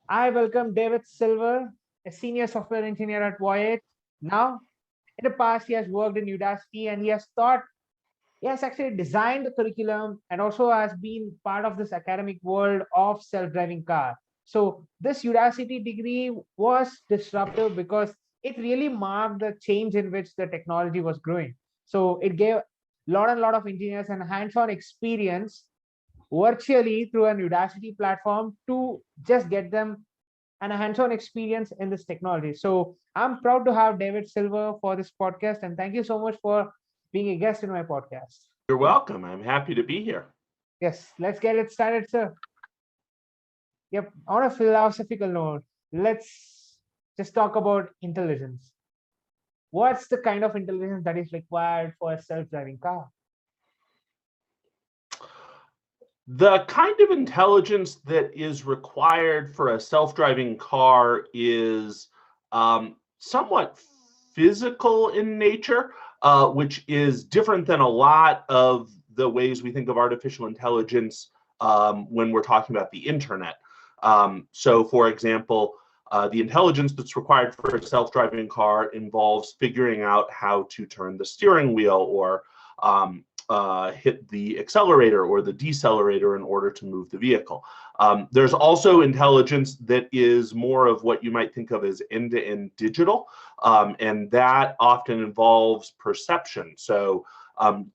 I welcome David Silver, a senior software engineer at Voyage. Now, in the past, he has worked in Udacity and he has actually designed the curriculum and also has been part of this academic world of self-driving car. So this Udacity degree was disruptive because it really marked the change in which the technology was growing. So it gave lot of engineers and hands-on experience virtually through an Udacity platform to just get them and a hands-on experience in this technology. So I'm proud to have David Silver for this podcast, and thank you so much for being a guest in my podcast. You're welcome. I'm happy to be here. Yes, let's get it started, sir. Yep, on a philosophical note, let's just talk about intelligence. What's the kind of intelligence that is required for a self-driving car? The kind of intelligence that is required for a self-driving car is somewhat physical in nature, which is different than a lot of the ways we think of artificial intelligence when we're talking about the internet. So, for example, the intelligence that's required for a self-driving car involves figuring out how to turn the steering wheel or hit the accelerator or the decelerator in order to move the vehicle. There's also intelligence that is more of what you might think of as end-to-end digital, and that often involves perception. So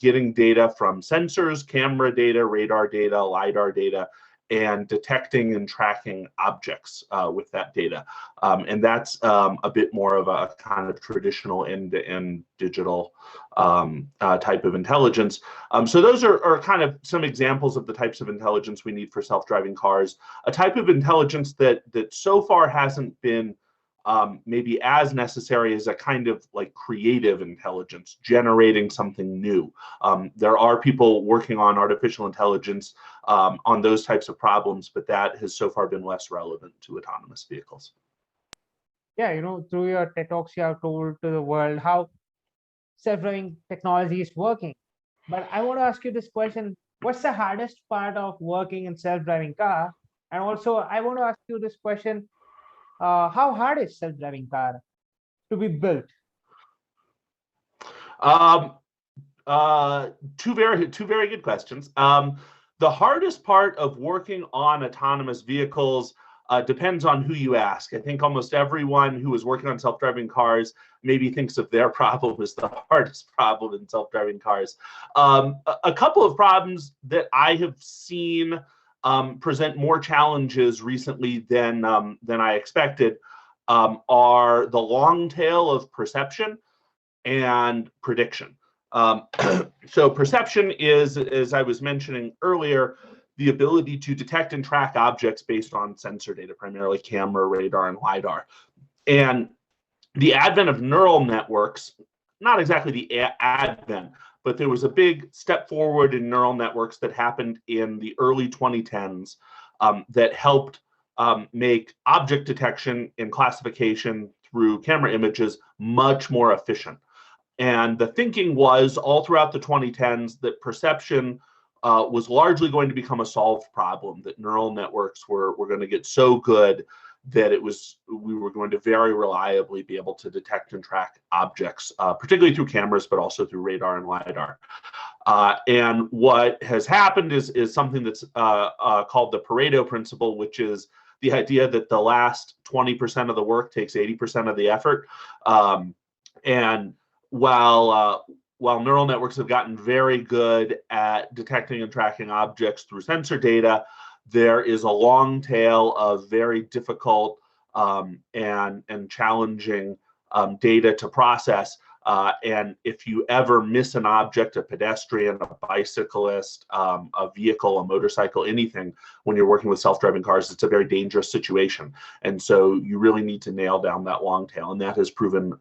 getting data from sensors, camera data, radar data, lidar data, and detecting and tracking objects with that data. And that's a bit more of a kind of traditional end-to-end digital type of intelligence. So those are kind of some examples of the types of intelligence we need for self-driving cars. A type of intelligence that so far hasn't been maybe as necessary as a kind of like creative intelligence, generating something new. There are people working on artificial intelligence on those types of problems, but that has so far been less relevant to autonomous vehicles. Yeah, through your TED Talks, you have told to the world how self-driving technology is working. But I want to ask you this question: what's the hardest part of working in self-driving car? And also, I want to ask you this question: how hard is self-driving car to be built? Um, two very good questions. The hardest part of working on autonomous vehicles depends on who you ask. I think almost everyone who is working on self-driving cars maybe thinks of their problem as the hardest problem in self-driving cars. A couple of problems that I have seen present more challenges recently than I expected are the long tail of perception and prediction. So perception is, as I was mentioning earlier, the ability to detect and track objects based on sensor data, primarily camera, radar, and lidar. And the advent of neural networks, not exactly the advent, but there was a big step forward in neural networks that happened in the early 2010s that helped make object detection and classification through camera images much more efficient. And the thinking was all throughout the 2010s that perception was largely going to become a solved problem, that neural networks were going to get so good that we were going to very reliably be able to detect and track objects, particularly through cameras, but also through radar and lidar. And what has happened is something that's called the Pareto principle, which is the idea that the last 20% of the work takes 80% of the effort. And while neural networks have gotten very good at detecting and tracking objects through sensor data, there is a long tail of very difficult and challenging data to process. And if you ever miss an object, a pedestrian, a bicyclist, a vehicle, a motorcycle, anything, when you're working with self-driving cars, it's a very dangerous situation. And so you really need to nail down that long tail. And that has proven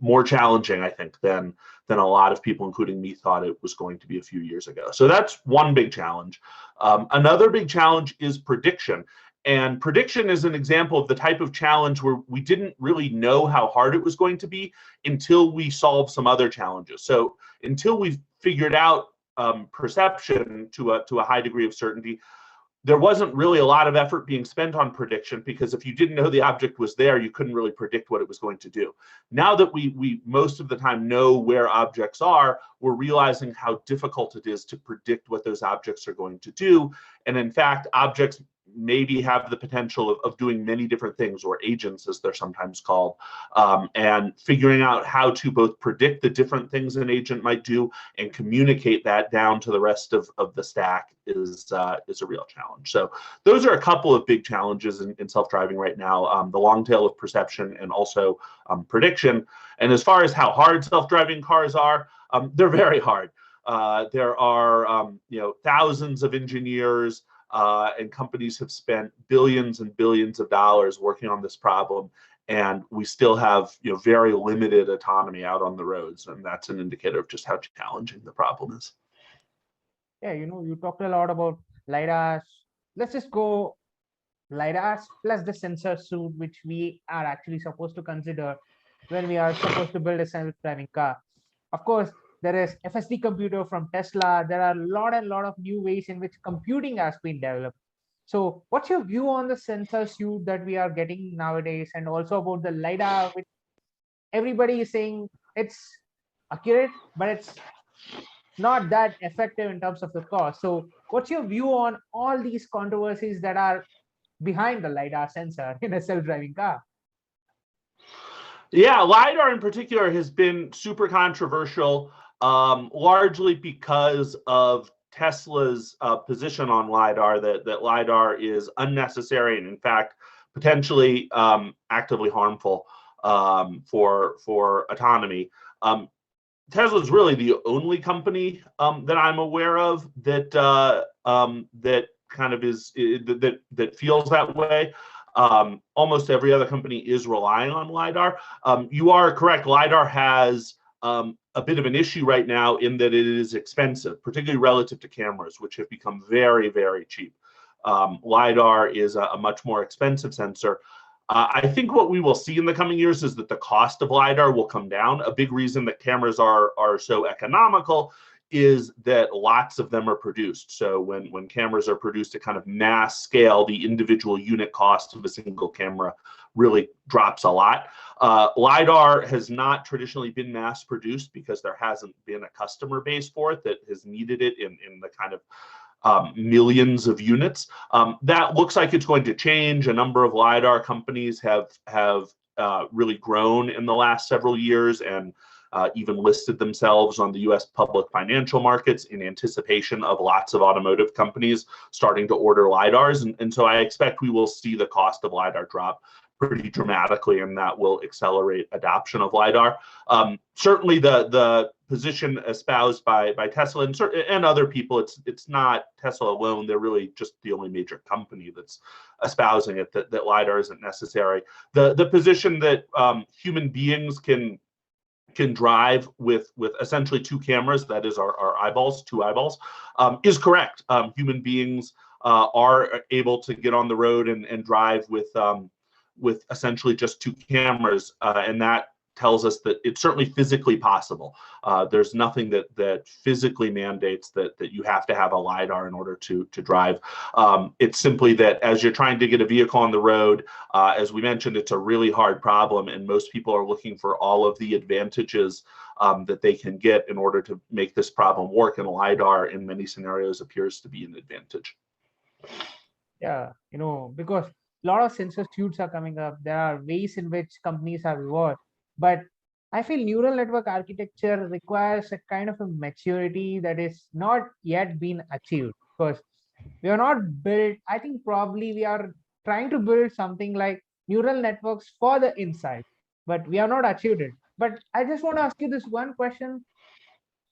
more challenging, I think, than a lot of people, including me, thought it was going to be a few years ago. So that's one big challenge. Another big challenge is prediction. And prediction is an example of the type of challenge where we didn't really know how hard it was going to be until we solved some other challenges. So until we figured out perception to a high degree of certainty, there wasn't really a lot of effort being spent on prediction, because if you didn't know the object was there, you couldn't really predict what it was going to do. Now that we most of the time know where objects are, we're realizing how difficult it is to predict what those objects are going to do. And in fact, objects maybe have the potential of doing many different things, or agents as they're sometimes called, and figuring out how to both predict the different things an agent might do and communicate that down to the rest of the stack is a real challenge. So those are a couple of big challenges in self-driving right now, the long tail of perception and also prediction. And as far as how hard self-driving cars are, they're very hard. There are thousands of engineers and companies have spent billions and billions of dollars working on this problem, and we still have very limited autonomy out on the roads, and that's an indicator of just how challenging the problem is. Yeah, you talked a lot about lidars. Let's just go lidars plus the sensor suite, which we are actually supposed to consider when we are supposed to build a self-driving car. Of course, there is FSD computer from Tesla. There are a lot of new ways in which computing has been developed. So what's your view on the sensor suite that we are getting nowadays, and also about the lidar, which everybody is saying it's accurate, but it's not that effective in terms of the cost. So what's your view on all these controversies that are behind the lidar sensor in a self-driving car? Yeah, lidar in particular has been super controversial, largely because of Tesla's position on lidar, that lidar is unnecessary and in fact potentially actively harmful for autonomy. Tesla is really the only company that I'm aware of that that kind of that feels that way. Almost every other company is relying on lidar. You are correct. Lidar has a bit of an issue right now in that it is expensive, particularly relative to cameras, which have become very, very cheap. lidar is a much more expensive sensor. I think what we will see in the coming years is that the cost of lidar will come down. A big reason that cameras are so economical is that lots of them are produced. So when cameras are produced at kind of mass scale, the individual unit cost of a single camera really drops a lot. lidar has not traditionally been mass produced because there hasn't been a customer base for it that has needed it in the kind of millions of units. That looks like it's going to change. A number of lidar companies have really grown in the last several years and even listed themselves on the US public financial markets in anticipation of lots of automotive companies starting to order lidars. And so I expect we will see the cost of lidar drop pretty dramatically, and that will accelerate adoption of lidar. Certainly the position espoused by Tesla and other people, it's not Tesla alone. They're really just the only major company that's espousing it, that lidar isn't necessary. The position that human beings can drive with essentially two cameras, that is our eyeballs, two eyeballs, is correct. Human beings are able to get on the road and drive with essentially just two cameras, and that tells us that it's certainly physically possible. There's nothing that physically mandates that you have to have a lidar in order to drive. It's simply that as you're trying to get a vehicle on the road, as we mentioned, it's a really hard problem, and most people are looking for all of the advantages that they can get in order to make this problem work, and lidar in many scenarios appears to be an advantage. Yeah, because a lot of sensor suites are coming up. There are ways in which companies have evolved, but I feel neural network architecture requires a kind of a maturity that is not yet been achieved, because we are not built. I think probably we are trying to build something like neural networks for the inside, but we have not achieved it. But I just want to ask you this one question: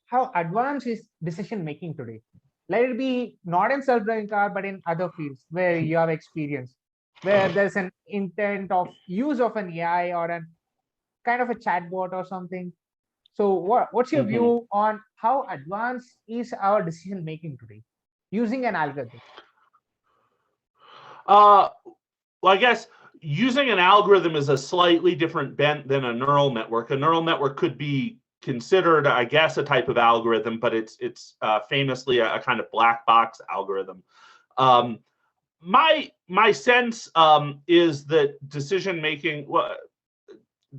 how advanced is decision making today? Let it be not in self-driving car, but in other fields where you have experience, where there's an intent of use of an AI or an kind of a chatbot or something. So what's your view on how advanced is our decision making today using an algorithm? Well, I guess using an algorithm is a slightly different bent than a neural network. A neural network could be considered, I guess, a type of algorithm, but it's famously a kind of black box algorithm. my sense is that decision making. Well,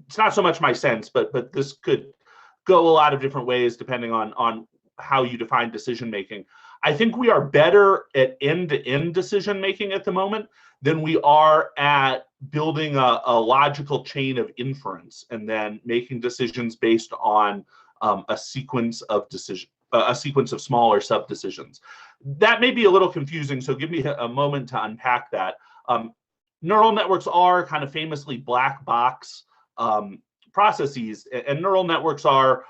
it's not so much my sense, but this could go a lot of different ways depending on how you define decision making. I think we are better at end-to-end decision making at the moment than we are at building a logical chain of inference and then making decisions based on a sequence of smaller sub decisions. That may be a little confusing, so give me a moment to unpack that. Neural networks are kind of famously black box processes, and neural networks are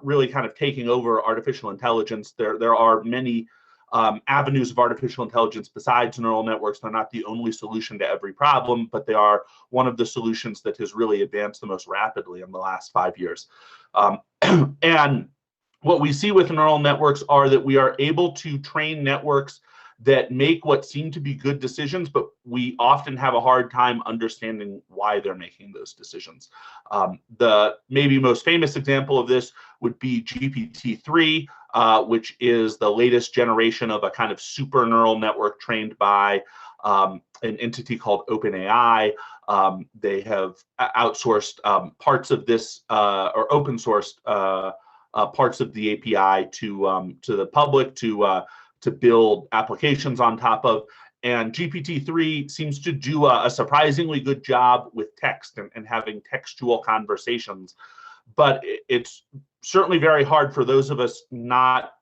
really kind of taking over artificial intelligence. There are many avenues of artificial intelligence besides neural networks. They're not the only solution to every problem, but they are one of the solutions that has really advanced the most rapidly in the last 5 years. And what we see with neural networks are that we are able to train networks that make what seem to be good decisions, but we often have a hard time understanding why they're making those decisions. The maybe most famous example of this would be GPT-3, which is the latest generation of a kind of super neural network trained by an entity called OpenAI. They have outsourced parts of this or open sourced parts of the API to the public to build applications on top of. And GPT-3 seems to do a surprisingly good job with text and having textual conversations. But it's certainly very hard for those of us not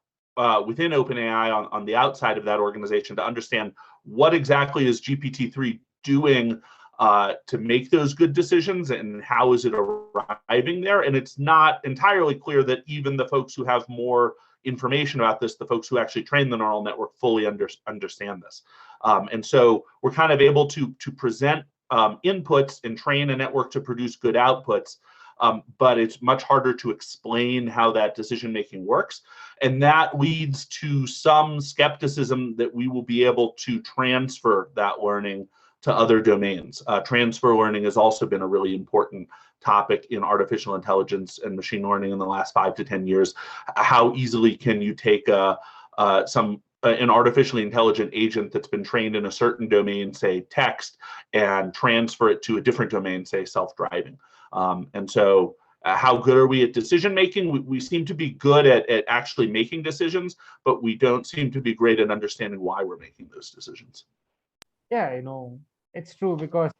within OpenAI on the outside of that organization to understand what exactly is GPT-3 doing to make those good decisions and how is it arriving there. And it's not entirely clear that even the folks who have more information about this, the folks who actually train the neural network, fully understand this. And so we're kind of able to present inputs and train a network to produce good outputs, but it's much harder to explain how that decision making works. And that leads to some skepticism that we will be able to transfer that learning to other domains. Transfer learning has also been a really important topic in artificial intelligence and machine learning in the last 5 to 10 years. How easily can you take an artificially intelligent agent that's been trained in a certain domain, say text, and transfer it to a different domain, say self-driving? And so how good are we at decision making? We seem to be good at actually making decisions, but we don't seem to be great at understanding why we're making those decisions. Yeah, it's true, because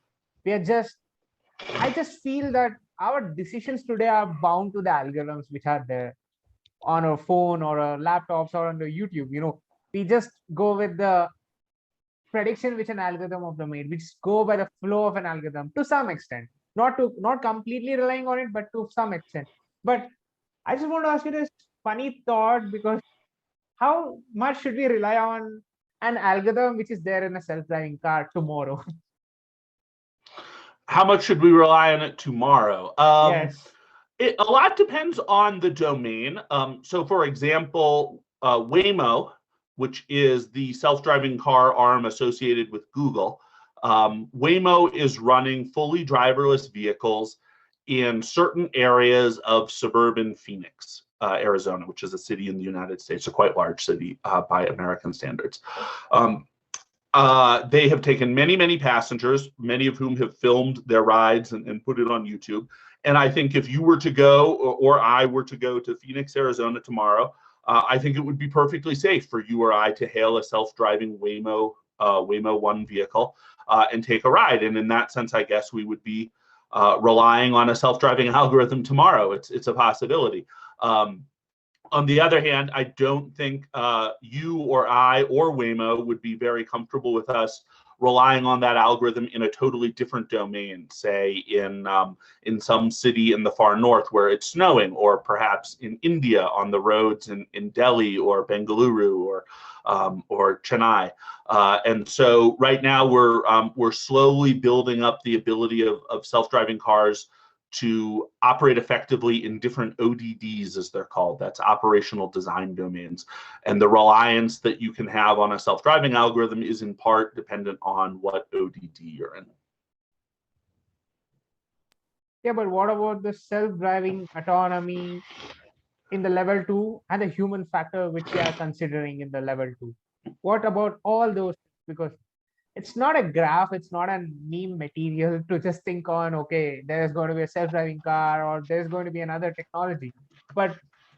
I just feel that our decisions today are bound to the algorithms which are there on our phone or our laptops or on the YouTube. We just go with the prediction which an algorithm of the made. We just go by the flow of an algorithm to some extent, not completely relying on it, but to some extent. But I just want to ask you this funny thought, because how much should we rely on an algorithm which is there in a self-driving car tomorrow? How much should we rely on it tomorrow? Yes. A lot depends on the domain. So for example, Waymo, which is the self-driving car arm associated with Google, Waymo is running fully driverless vehicles in certain areas of suburban Phoenix, Arizona, which is a city in the United States, a quite large city by American standards. They have taken many passengers, many of whom have filmed their rides and put it on YouTube. And I think if you were to go, or I were to go to Phoenix, Arizona tomorrow, I think it would be perfectly safe for you or I to hail a self-driving Waymo 1 vehicle and take a ride. And in that sense, I guess we would be relying on a self-driving algorithm tomorrow. It's a possibility. On the other hand, I don't think you or I or Waymo would be very comfortable with us relying on that algorithm in a totally different domain, say in some city in the far north where it's snowing, or perhaps in India on the roads in Delhi or Bengaluru or Chennai. And so right now we're slowly building up the ability of self-driving cars to operate effectively in different ODDs, as they're called. That's operational design domains. And the reliance that you can have on a self-driving algorithm is in part dependent on what ODD you're in. Yeah, but what about the self-driving autonomy in the level 2 and the human factor which we are considering in the level 2? What about all those? Because it's not a graph, it's not a meme material to just think on, okay, there's going to be a self-driving car or there's going to be another technology. But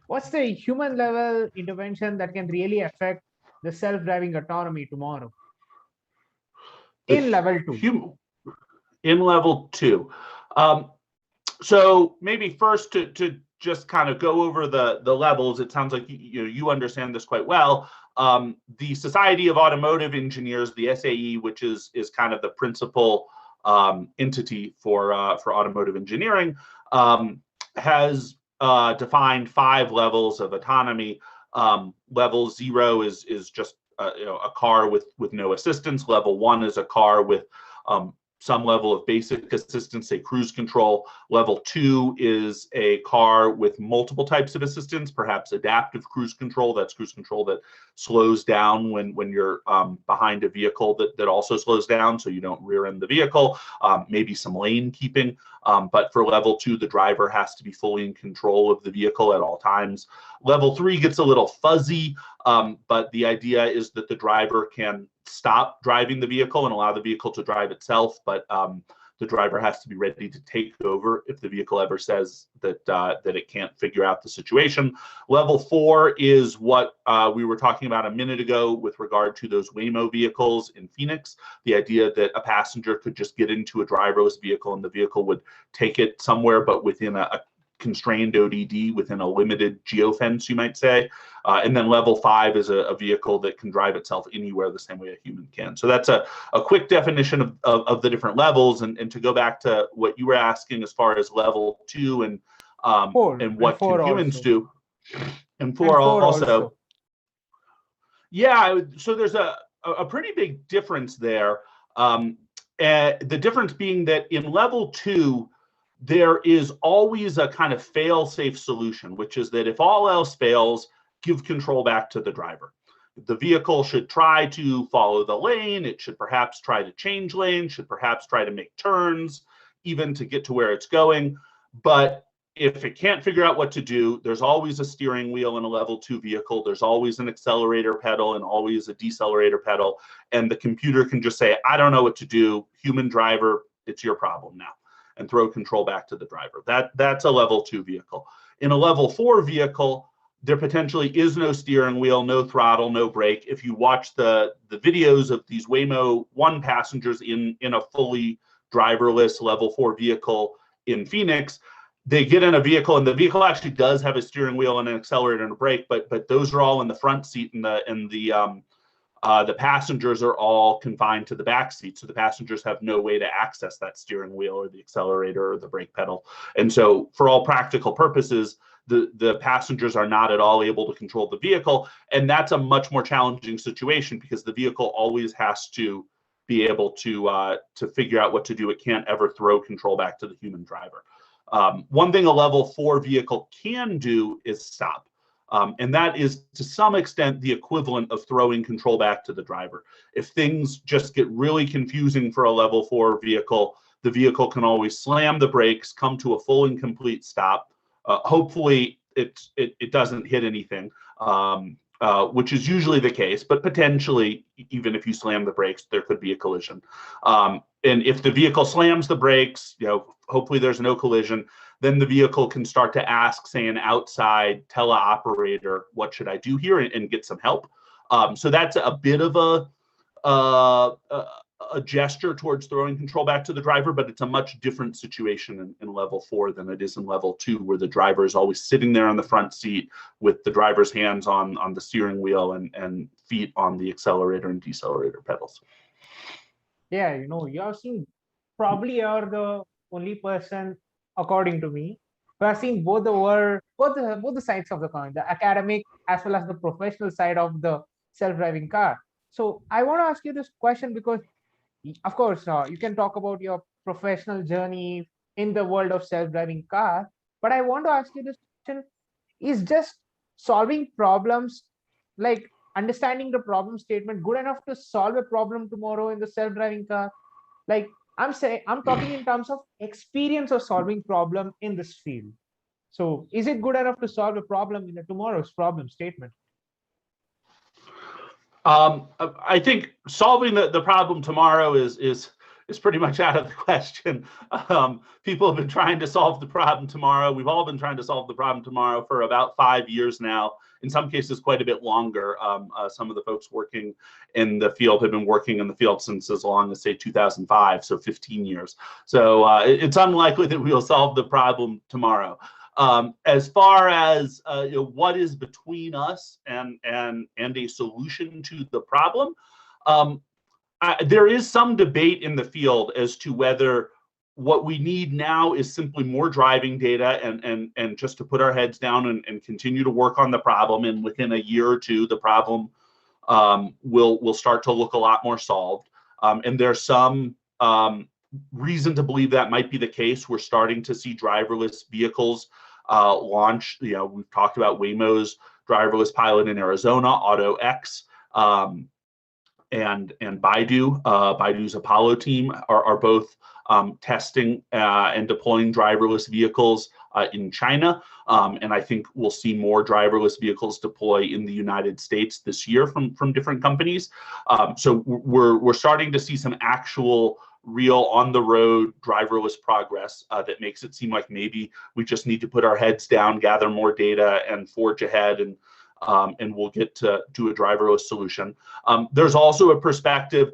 what's the human level intervention that can really affect the self-driving autonomy tomorrow in level 2? In level 2. So maybe first to just kind of go over the levels. It sounds like you understand this quite well. The Society of Automotive Engineers, the SAE, which is kind of the principal entity for automotive engineering, has defined 5 levels of autonomy. Level 0 is just a car with no assistance. Level 1 is a car with some level of basic assistance, say cruise control. Level 2 is a car with multiple types of assistance, perhaps adaptive cruise control. That's cruise control that slows down when you're behind a vehicle that also slows down so you don't rear end the vehicle. Maybe some lane keeping. But for level 2, the driver has to be fully in control of the vehicle at all times. Level 3 gets a little fuzzy, but the idea is that the driver can stop driving the vehicle and allow the vehicle to drive itself, but the driver has to be ready to take over if the vehicle ever says that it can't figure out the situation. Level 4 is what we were talking about a minute ago with regard to those Waymo vehicles in Phoenix. The idea that a passenger could just get into a driverless vehicle and the vehicle would take it somewhere, but within a constrained ODD, within a limited geofence, you might say. And then level 5 is a vehicle that can drive itself anywhere the same way a human can. So that's a quick definition of the different levels. And to go back to what you were asking as far as level 2 and what can humans do, and 4 also. Yeah, so there's a pretty big difference there. The difference being that in level 2, there is always a kind of fail-safe solution, which is that if all else fails, give control back to the driver. The vehicle should try to follow the lane. It should perhaps try to change lanes, should perhaps try to make turns, even to get to where it's going. But if it can't figure out what to do, there's always a steering wheel in a level 2 vehicle. There's always an accelerator pedal and always a decelerator pedal. And the computer can just say, I don't know what to do. Human driver, it's your problem now, and throw control back to the driver. That's a level 2 vehicle. In a level 4 vehicle, there potentially is no steering wheel, no throttle, no brake. If you watch the videos of these Waymo 1 passengers in a fully driverless level 4 vehicle in Phoenix, they get in a vehicle and the vehicle actually does have a steering wheel and an accelerator and a brake, but those are all in the front seat, and the passengers are all confined to the back seat. So the passengers have no way to access that steering wheel or the accelerator or the brake pedal. And so for all practical purposes, the passengers are not at all able to control the vehicle. And that's a much more challenging situation because the vehicle always has to be able to figure out what to do. It can't ever throw control back to the human driver. One thing a level 4 vehicle can do is stop. And that is to some extent the equivalent of throwing control back to the driver. If things just get really confusing for a level 4 vehicle, the vehicle can always slam the brakes, come to a full and complete stop. Hopefully it doesn't hit anything, which is usually the case, but potentially even if you slam the brakes, there could be a collision. And if the vehicle slams the brakes, hopefully there's no collision. Then the vehicle can start to ask, say, an outside teleoperator, what should I do here, and get some help. So that's a bit of a gesture towards throwing control back to the driver, but it's a much different situation in level 4 than it is in level 2, where the driver is always sitting there on the front seat with the driver's hands on the steering wheel and feet on the accelerator and decelerator pedals. Yeah, you're seeing, probably you're the only person, according to me, who has seen both the sides of the coin, the academic as well as the professional side of the self-driving car. So I want to ask you this question because, of course, you can talk about your professional journey in the world of self-driving car, but I want to ask you this question: is just solving problems, like understanding the problem statement, good enough to solve a problem tomorrow in the self-driving car? Like, I'm talking in terms of experience of solving problem in this field. So is it good enough to solve a problem in tomorrow's problem statement? I think solving the problem tomorrow is pretty much out of the question. People have been trying to solve the problem tomorrow. We've all been trying to solve the problem tomorrow for about 5 years now. In some cases, quite a bit longer. Some of the folks working in the field have been working in the field since as long as, say, 2005, so 15 years. So it's unlikely that we will solve the problem tomorrow. As far as what is between us and a solution to the problem, there is some debate in the field as to whether what we need now is simply more driving data and just to put our heads down and continue to work on the problem, and within a year or two the problem will start to look a lot more solved. And there's some reason to believe that might be the case. We're starting to see driverless vehicles launch. We've talked about Waymo's driverless pilot in Arizona, AutoX, and Baidu. Baidu's Apollo team are both testing and deploying driverless vehicles in China. And I think we'll see more driverless vehicles deploy in the United States this year from different companies. So we're starting to see some actual real on-the-road driverless progress that makes it seem like maybe we just need to put our heads down, gather more data, and forge ahead, and we'll get to a driverless solution. There's also a perspective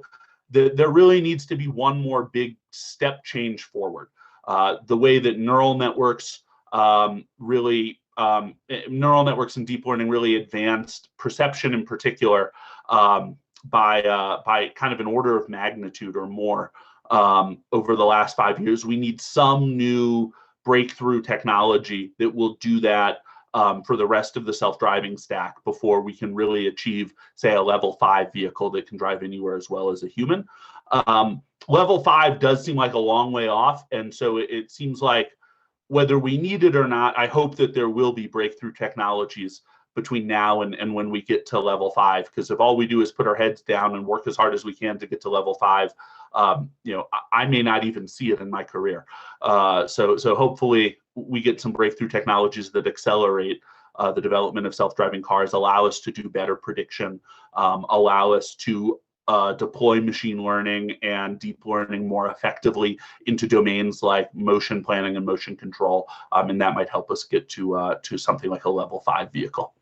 that there really needs to be one more big step change forward. The way that neural networks and deep learning really advanced perception in particular by kind of an order of magnitude or more over the last 5 years. We need some new breakthrough technology that will do that for the rest of the self-driving stack before we can really achieve, say, a level 5 vehicle that can drive anywhere as well as a human. Level 5 does seem like a long way off, and so it seems like whether we need it or not, I hope that there will be breakthrough technologies between now and when we get to level 5, because if all we do is put our heads down and work as hard as we can to get to level 5, I may not even see it in my career. So hopefully we get some breakthrough technologies that accelerate the development of self-driving cars, allow us to do better prediction, allow us to deploy machine learning and deep learning more effectively into domains like motion planning and motion control, and that might help us get to something like a level 5 vehicle.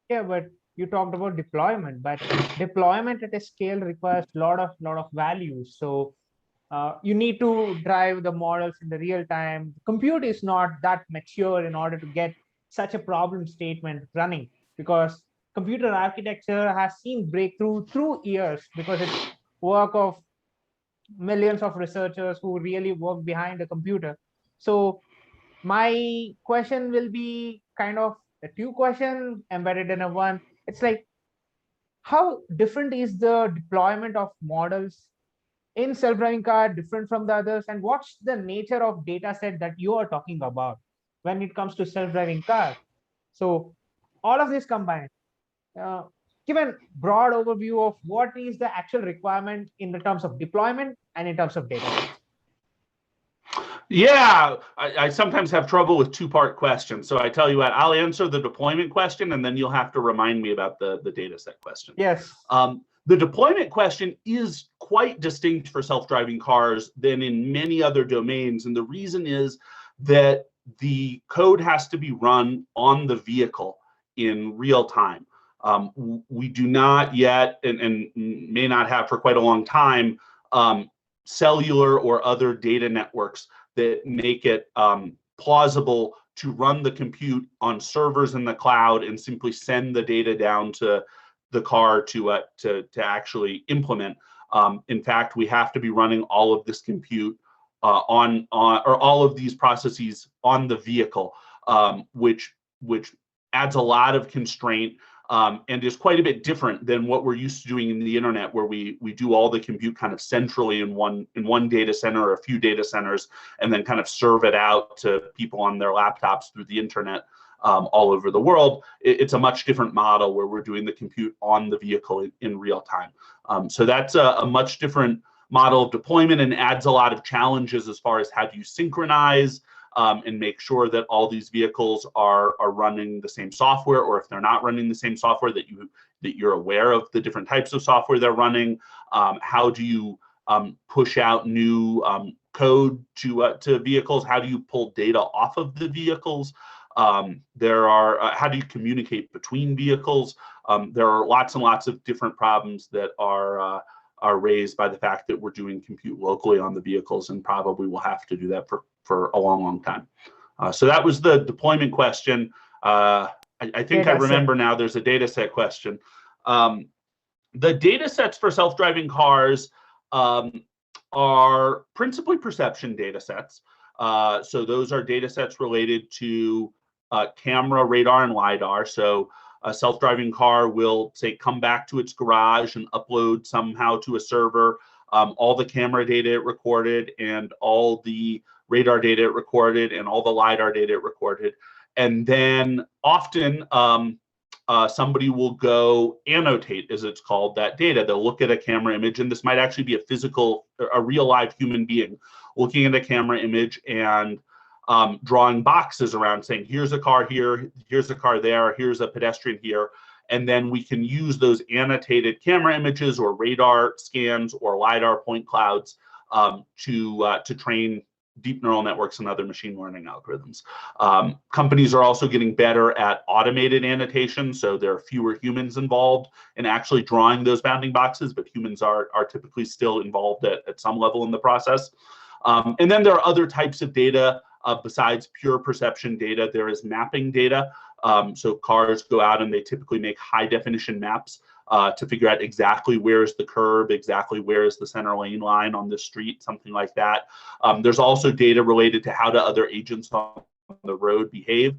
Yeah, but you talked about deployment, but deployment at a scale requires a lot of values. So you need to drive the models in the real time. Compute is not that mature in order to get such a problem statement running, because computer architecture has seen breakthrough through years, because it's work of millions of researchers who really work behind the computer. So my question will be kind of a two question embedded in a one. It's like, how different is the deployment of models in self-driving car different from the others, and what's the nature of data set that you are talking about when it comes to self-driving car? So all of this combined, give a broad overview of what is the actual requirement in the terms of deployment and in terms of data. Yeah, I sometimes have trouble with two-part questions. So I tell you what, I'll answer the deployment question, and then you'll have to remind me about the data set question. Yes. The deployment question is quite distinct for self-driving cars than in many other domains. And the reason is that the code has to be run on the vehicle in real time. We do not yet, and may not have for quite a long time, cellular or other data networks that make it plausible to run the compute on servers in the cloud and simply send the data down to the car to actually implement. In fact, we have to be running all of this compute or all of these processes on the vehicle, which adds a lot of constraint and is quite a bit different than what we're used to doing in the internet, where we do all the compute kind of centrally in one data center or a few data centers, and then kind of serve it out to people on their laptops through the internet all over the world. It's a much different model where we're doing the compute on the vehicle in real time. So that's a much different model of deployment and adds a lot of challenges as far as how do you synchronize and make sure that all these vehicles are running the same software, or if they're not running the same software, that that you're aware of the different types of software they're running. How do you push out new code to vehicles? How do you pull data off of the vehicles? How do you communicate between vehicles? There are lots and lots of different problems that are raised by the fact that we're doing compute locally on the vehicles, and probably will have to do that for a long, long time. So that was the deployment question. I think I remember now there's a data set question. The data sets for self-driving cars are principally perception data sets. So those are data sets related to camera, radar, and lidar. So a self-driving car will, say, come back to its garage and upload somehow to a server all the camera data it recorded and all the radar data it recorded and all the lidar data it recorded. And then often somebody will go annotate, as it's called, that data. They'll look at a camera image, and this might actually be a real live human being looking at a camera image and drawing boxes around, saying, here's a car here, here's a car there, here's a pedestrian here. And then we can use those annotated camera images or radar scans or lidar point clouds to train deep neural networks and other machine learning algorithms. Companies are also getting better at automated annotation, so there are fewer humans involved in actually drawing those bounding boxes, but humans are typically still involved at some level in the process. And then there are other types of data besides pure perception data. There is mapping data. So cars go out and they typically make high definition maps to figure out exactly where is the curb, exactly where is the center lane line on the street, something like that. There's also data related to how do other agents on the road behave.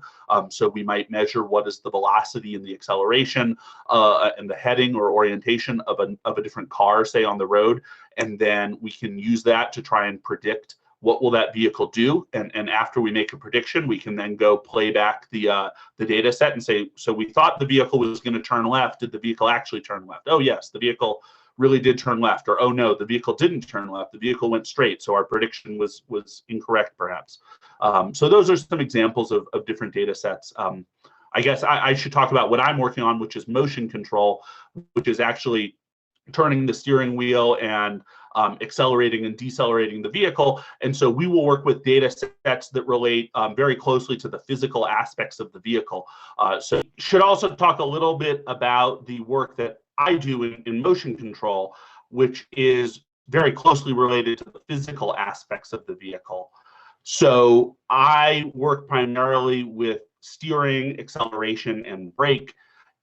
So we might measure what is the velocity and the acceleration and the heading or orientation of a different car, say, on the road. And then we can use that to try and predict what will that vehicle do. And after we make a prediction, we can then go play back the data set and say, so we thought the vehicle was going to turn left. Did the vehicle actually turn left? Oh, yes, the vehicle really did turn left. Or, oh, no, the vehicle didn't turn left. The vehicle went straight. So our prediction was incorrect, perhaps. So those are some examples of different data sets. I guess I should talk about what I'm working on, which is motion control, which is actually turning the steering wheel and accelerating and decelerating the vehicle. And so we will work with data sets that relate very closely to the physical aspects of the vehicle. So should also talk a little bit about the work that I do in motion control, which is very closely related to the physical aspects of the vehicle. So I work primarily with steering, acceleration, and brake.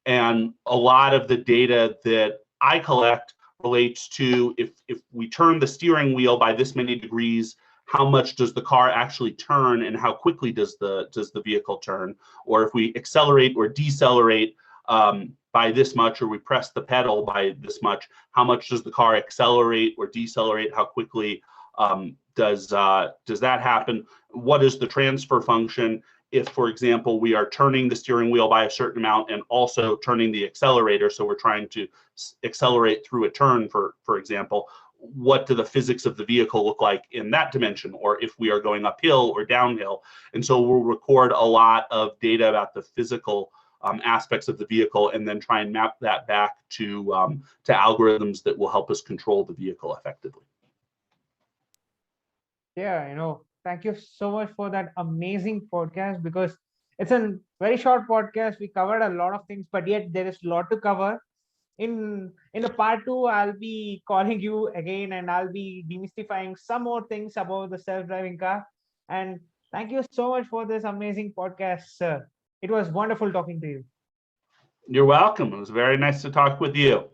And a lot of the data that I collect relates to if we turn the steering wheel by this many degrees, how much does the car actually turn and how quickly does the vehicle turn? Or if we accelerate or decelerate by this much, or we press the pedal by this much, how much does the car accelerate or decelerate? How quickly does that happen? What is the transfer function? If, for example, we are turning the steering wheel by a certain amount and also turning the accelerator, so we're trying to accelerate through a turn, for example, what do the physics of the vehicle look like in that dimension? Or if we are going uphill or downhill. And so we'll record a lot of data about the physical aspects of the vehicle and then try and map that back to algorithms that will help us control the vehicle effectively. Yeah, thank you so much for that amazing podcast, because it's a very short podcast. We covered a lot of things, but yet there is a lot to cover. In the part 2, I'll be calling you again and I'll be demystifying some more things about the self-driving car. And thank you so much for this amazing podcast, sir. It was wonderful talking to you. You're welcome. It was very nice to talk with you.